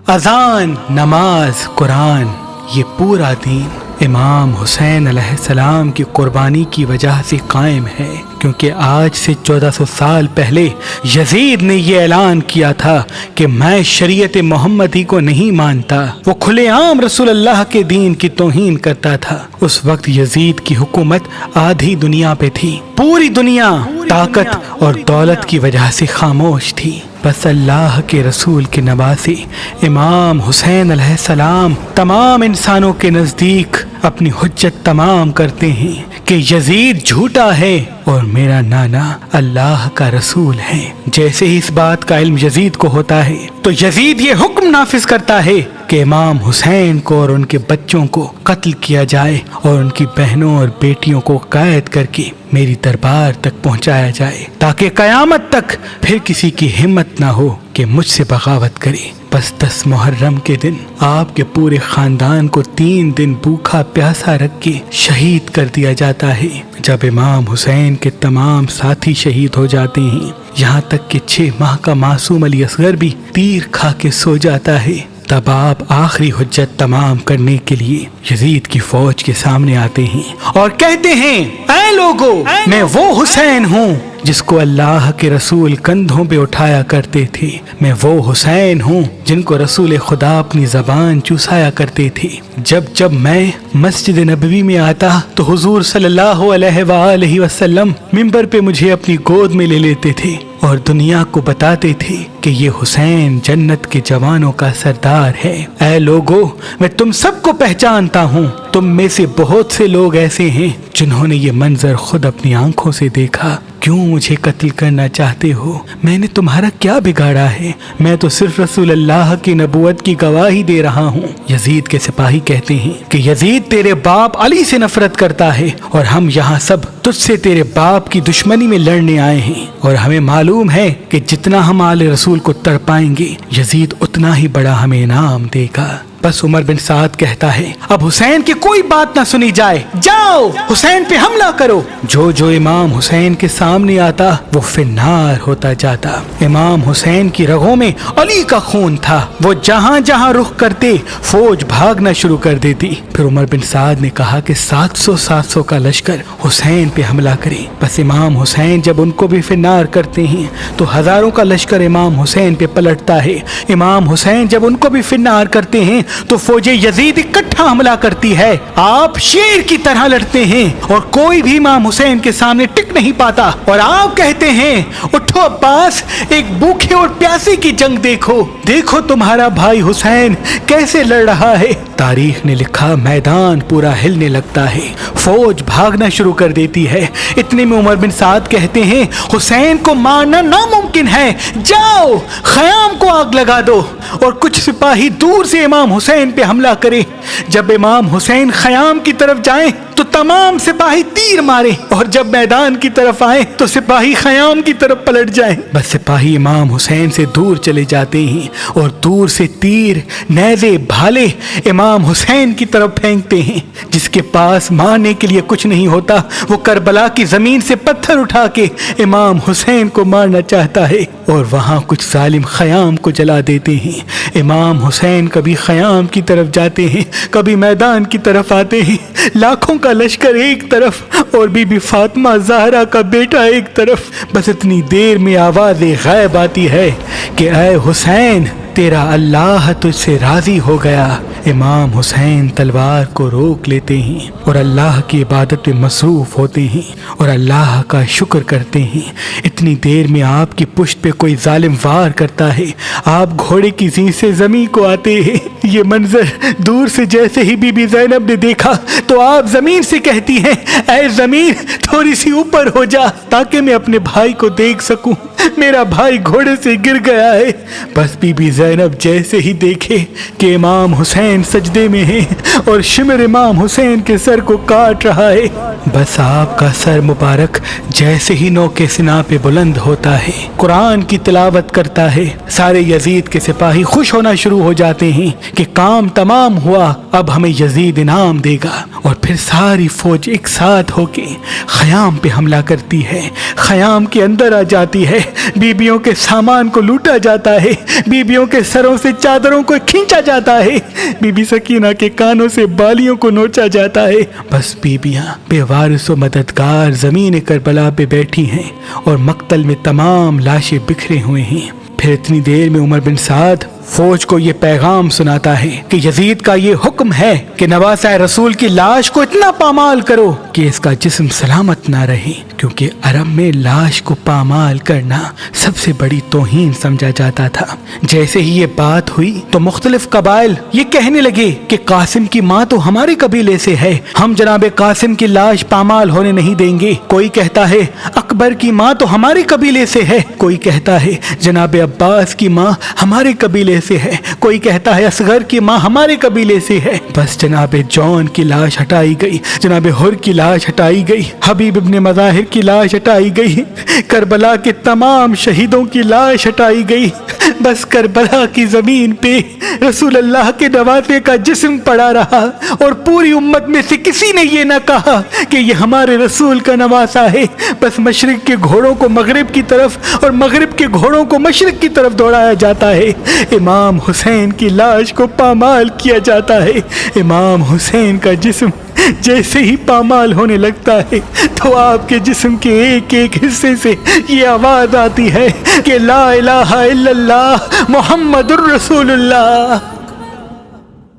अजान, नमाज, कुरान, ये पूरा दीन इमाम हुसैन अलैहिस्सलाम की कुर्बानी की वजह से कायम है, क्योंकि आज से 1400 साल पहले यजीद ने ये ऐलान किया था कि मैं शरीयत मोहम्मदी को नहीं मानता। वो खुलेआम रसूल अल्लाह के दीन की तौहीन करता था। उस वक्त यजीद की हुकूमत आधी दुनिया पे थी। पूरी दुनिया ताकत और दौलत की वजह से खामोश थी। बस अल्लाह के रसूल के नवासे इमाम हुसैन अलैहिस्सलाम तमाम इंसानों के नजदीक अपनी हुज्जत तमाम करते हैं कि यजीद झूठा है और मेरा नाना अल्लाह का रसूल है। जैसे ही इस बात का इल्म यजीद को होता है तो यजीद ये हुक्म नाफिज करता है कि इमाम हुसैन को और उनके बच्चों को कत्ल किया जाए और उनकी बहनों और बेटियों को कैद करके मेरी दरबार तक पहुंचाया जाए, ताकि कयामत तक फिर किसी की हिम्मत ना हो कि मुझसे बगावत करे। बस 10 मुहर्रम के दिन आपके पूरे खानदान को 3 दिन भूखा प्यासा रख के शहीद कर दिया जाता है। जब इमाम हुसैन के तमाम साथी शहीद हो जाते हैं, यहाँ तक कि 6 माह का मासूम अली असगर भी तीर खा के सो जाता है, तब आप आखिरी हुज्जत तमाम करने के लिए यजीद की फौज के सामने आते हैं और कहते हैं, ऐ लोगो, मैं वो हुसैन हूँ जिसको अल्लाह के रसूल कंधों पे उठाया करते थे। मैं वो हुसैन हूँ जिनको रसूल खुदा अपनी जबान चूसाया करते थे। जब जब मैं मस्जिद नबवी में आता तो हुजूर सल्लल्लाहु अलैहि वसल्लम मिंबर पे मुझे अपनी गोद में ले लेते थे और दुनिया को बताते थे कि ये हुसैन जन्नत के जवानों का सरदार है। ऐ लोगो, मैं तुम सबको पहचानता हूँ। तुम में से बहुत से लोग ऐसे हैं जिन्होंने ये मंजर खुद अपनी आंखों से देखा। क्यों मुझे कत्ल करना चाहते हो? मैंने तुम्हारा क्या बिगाड़ा है? मैं तो सिर्फ रसूल अल्लाह की नबूवत की गवाही दे रहा हूँ। यजीद के सिपाही कहते हैं कि यजीद तेरे बाप अली से नफरत करता है और हम यहाँ सब तुझसे तेरे बाप की दुश्मनी में लड़ने आए हैं, और हमें मालूम है कि जितना हम आले रसूल को तड़पाएंगे यजीद उतना ही बड़ा हमें इनाम देगा। बस उमर बिन साद कहता है, अब हुसैन की कोई बात ना सुनी जाए, जाओ हुसैन पे हमला करो। जो जो इमाम हुसैन के सामने आता वो फिन्नार होता जाता। इमाम हुसैन की रगों में अली का खून था। वो जहाँ जहाँ रुख करते फौज भागना शुरू कर देती। फिर उमर बिन साद ने कहा कि 700 का लश्कर हुसैन पे हमला करे। बस इमाम हुसैन जब उनको भी फिन्नार करते हैं तो हजारों का लश्कर इमाम हुसैन पे पलटता है। इमाम हुसैन जब उनको भी फिन्नार करते हैं तो फौजे यजीद इकट्ठा हमला करती है। आप शेर की तरह लड़ते हैं और कोई भी इमाम हुसैन के सामने टिक नहीं पाता, और आप कहते हैं, उठो अब्बास, एक भूखे और प्यासे की जंग देखो, देखो तुम्हारा भाई हुसैन कैसे लड़ रहा है। तारीख ने लिखा, मैदान पूरा हिलने लगता है, फौज भागना शुरू कर देती है। इतने में उमर बिन साद कहते हैं, हुसैन को मारना नामुमकिन है, जाओ खयाम को आग लगा दो और कुछ सिपाही दूर से इमाम हुसैन पे हमला करे। जब इमाम हुसैन खयाम की तरफ जाएं तो तमाम सिपाही तीर मारे, और जब मैदान की तरफ आए तो सिपाही खयाम की तरफ पलट जाएं। बस सिपाही इमाम हुसैन से दूर चले जाते हैं और दूर से तीर, नेज़े, भाले इमाम हुसैन की तरफ फेंकते हैं। जिसके पास मारने के लिए कुछ नहीं होता वो करबला की जमीन से पत्थर उठा के इमाम हुसैन को मारना चाहता है, और वहाँ कुछ जालिम खयाम को जला देते हैं। इमाम हुसैन कभी खयाम की तरफ जाते हैं, कभी मैदान की तरफ आते हैं। लाखों का लश्कर एक तरफ और बीबी फातिमा ज़हरा का बेटा एक तरफ। बस इतनी देर में आवाज़ गैब आती है कि ऐ हुसैन, तेरा अल्लाह तुझसे राजी हो गया। इमाम हुसैन तलवार को रोक लेते हैं और अल्लाह की इबादत में मसरूफ होते हैं और अल्लाह का शुक्र करते हैं। इतनी देर में आपकी पुश्त पे कोई जालिम वार करता है। आप घोड़े की जींद से जमीन को आते हैं। ये मंजर दूर से जैसे ही बीबी ज़ैनब ने देखा तो आप जमीन से कहती हैं, ऐ जमीन थोड़ी सी ऊपर हो जा ताकि मैं अपने भाई को देख सकूं, मेरा भाई घोड़े से गिर गया है। बस बीबी ज़ैनब जैसे ही देखे कि इमाम हुसैन सजदे में है और शिमर इमाम हुसैन के सर को काट रहा है, बस आपका सर मुबारक जैसे ही नौके सिना पे बुलंद होता है, कुरान की तिलावत करता है, सारे यजीद के सिपाही खुश होना शुरू हो जाते हैं कि काम तमाम हुआ, अब हमें यजीद इनाम देगा। और फिर सारी फौज एक साथ होके खयाम पे हमला करती है, खयाम के अंदर आ जाती है, बीबियों के सामान को लूटा जाता है, बीबियों के सरों से चादरों को खींचा जाता है, बीबी सकीना के कानों से बालियों को नोचा जाता है। बस बीबियां बेवारिस व मददगार जमीन करबला पे बैठी हैं और मक्तल में तमाम लाशें बिखरे हुए हैं। फिर इतनी देर में उमर बिन साद फौज को ये पैगाम सुनाता है कि यजीद का ये हुक्म है कि नवासा रसूल की लाश को इतना पामाल करो कि इसका जिस्म सलामत ना रहे, क्योंकि अरब में लाश को पामाल करना सबसे बड़ी तौहीन समझा जाता था। जैसे ही ये बात हुई तो मुख्तलिफ कबाइल ये कहने लगे कि कासिम की माँ तो हमारे कबीले से है, हम जनाब कासिम की लाश पामाल होने नहीं देंगे। कोई कहता है अकबर की माँ तो हमारे कबीले से है, कोई कहता है जनाब अब्बास की माँ हमारे कबीले से है, कोई कहता है असगर की माँ हमारे कबीले से है। बस जनाब जॉन की लाश हटाई गई, जनाब हुर की लाश हटाई गई, हबीब इब्ने मज़ाहिर की लाश हटाई गई, करबला के तमाम शहीदों की लाश हटाई गई। बस करबला की जमीन पे रसूल अल्लाह के नवासे का जिस्म पड़ा रहा और पूरी उम्मत में से किसी ने ये ना कहा कि ये हमारे रसूल का नवासा है। बस मशरिक के घोड़ों को मगरिब की तरफ और मगरिब के घोड़ों को मशरिक की तरफ दौड़ाया जाता है। इमाम हुसैन की लाश को पामाल किया जाता है। इमाम हुसैन का जिस्म जैसे ही पामाल होने लगता है तो आपके जिस्म के एक एक हिस्से से ये आवाज आती है कि ला इलाहा इल्लल्लाह मुहम्मदुर रसूलुल्लाह।